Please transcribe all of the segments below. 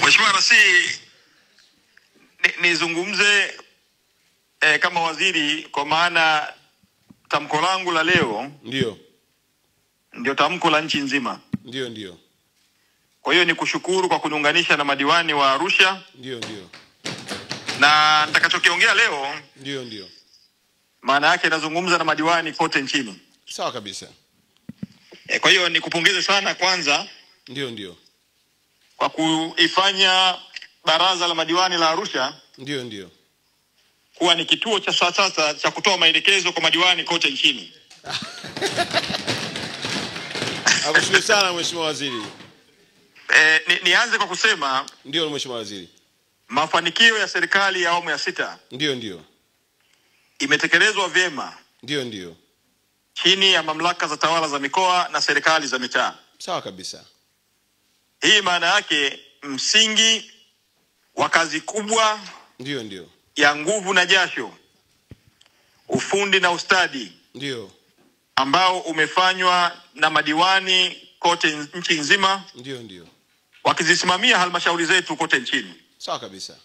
Mheshimiwa Rais, nizungumze kama waziri, kwa maana tamko langu la leo ndio tamko la nchi nzima. Ndio. Kwa hiyo nikushukuru kwa kuniunganisha na madiwani wa Arusha. Ndio. Na nitakachokiongea leo ndio. Maana yake nazungumza na madiwani kote nchini. Sawa kabisa. Kwa hiyo nikupongeze sana kwanza. Ndio. Kwa kuifanya baraza la madiwani la Arusha ndio kuwa ni kituo cha sasa cha kutoa maelekezo kwa madiwani kote nchini. Nakushukuru sana Mheshimiwa Waziri. Nianze kwa kusema ndio Mheshimiwa Waziri, mafanikio ya serikali ya awamu ya 6 ndio imetekelezwa vyema. Ndio. Chini ya mamlaka za tawala za mikoa na serikali za mitaa. Sawa kabisa. Hii maana yake msingi wa kazi kubwa ndio ya nguvu na jasho, ufundi na ustadi ndio ambao umefanywa na madiwani kote nchi nzima, ndio wakizisimamia halmashauri zetu kote nchini. Sawa kabisa.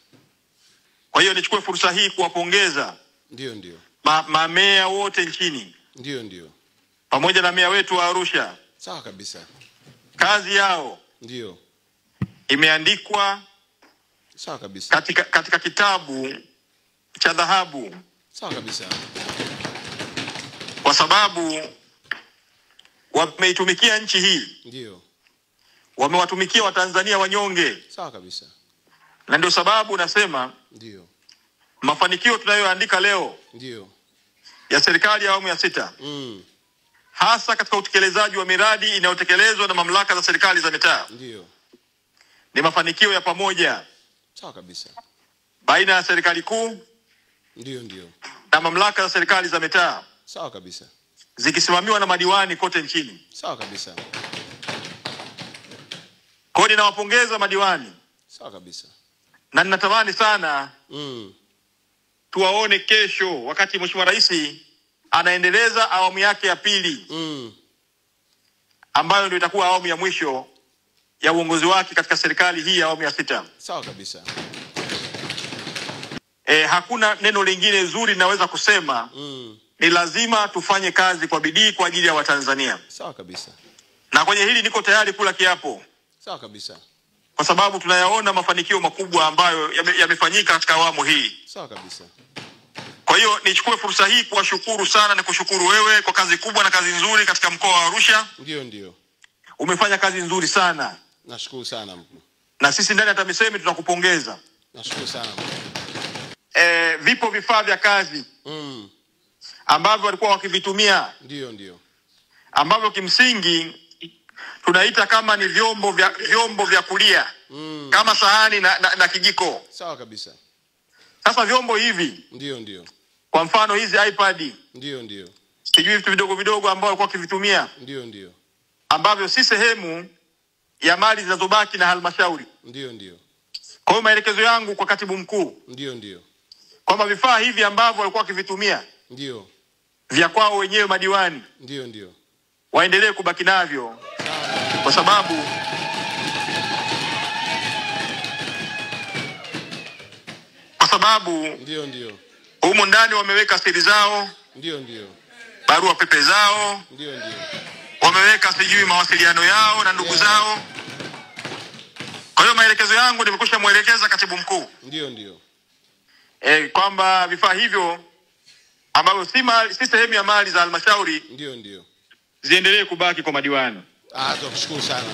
Kwa hiyo nichukue fursa hii kuwapongeza ndio mamea wote nchini, ndio pamoja na meya wetu wa Arusha. Sawa kabisa. Kazi yao ndio imeandikwa sawa kabisa katika kitabu cha dhahabu. Sawa kabisa. Kwa sababu wameitumikia nchi hii. Ndio. Wamewatumikia Watanzania wanyonge. Sawa kabisa. Na ndio sababu nasema ndio mafanikio tunayoandika leo ndio ya serikali ya awamu ya 6 hasa katika utekelezaji wa miradi inayotekelezwa na mamlaka za serikali za mitaa ndio ni mafanikio ya pamoja. Sawa kabisa. Baina ya serikali kuu ndio na mamlaka za serikali za mitaa. Sawa kabisa. Zikisimamiwa na madiwani kote nchini. Sawa kabisa. Kwa hiyo ninawapongeza madiwani. Sawa kabisa. Na ninatamani sana tuwaone kesho wakati Mheshimiwa Rais anaendeleza awamu yake ya pili ambayo ndio itakuwa awamu ya mwisho ya uongozi wake katika serikali hii ya awamu ya 6. Sawa kabisa. Hakuna neno lingine zuri ninaweza kusema. Ni lazima tufanye kazi kwa bidii kwa ajili ya Watanzania. Sawa kabisa. Na kwenye hili niko tayari kula kiapo. Sawa kabisa. Kwa sababu tunayaona mafanikio makubwa ambayo yamefanyika katika awamu hii. Sawa kabisa. Kwa hiyo nichukue fursa hii kuwashukuru sana na kushukuru wewe kwa kazi kubwa na kazi nzuri katika mkoa wa Arusha. Ndio. Umefanya kazi nzuri sana. Nashukuru sana mkuu. Na sisi ndani ya TAMISEMI tunakupongeza. Nashukuru sana mkuu. Vipo vifaa vya kazi ambavyo walikuwa wakivitumia. Ndio. Ambavyo kimsingi tunaita kama ni vyombo vya kulia. Kama sahani na kijiko. Sawa kabisa. Sasa vyombo hivi ndio kwa mfano hizi iPad ndio sijui vitu vidogo ambao walikuwa wakivitumia ndio ambavyo si sehemu ya mali zinazobaki na halmashauri. Ndio. Kwa hiyo maelekezo yangu kwa katibu mkuu ndio kwamba vifaa hivi ambavyo walikuwa wakivitumia ndio vya kwao wenyewe madiwani ndio waendelee kubaki navyo. Kwa sababu ndio humo ndani wameweka siri zao. Ndio. Barua pepe zao. Ndio. Wameweka sijui mawasiliano yao na ndugu zao. Kwa hiyo maelekezo yangu nimekusha muelekeza katibu mkuu. Ndio. Kwamba vifaa hivyo ambavyo si sehemu ya mali za halmashauri ndio ziendelee kubaki kwa madiwani. Tunakushukuru sana.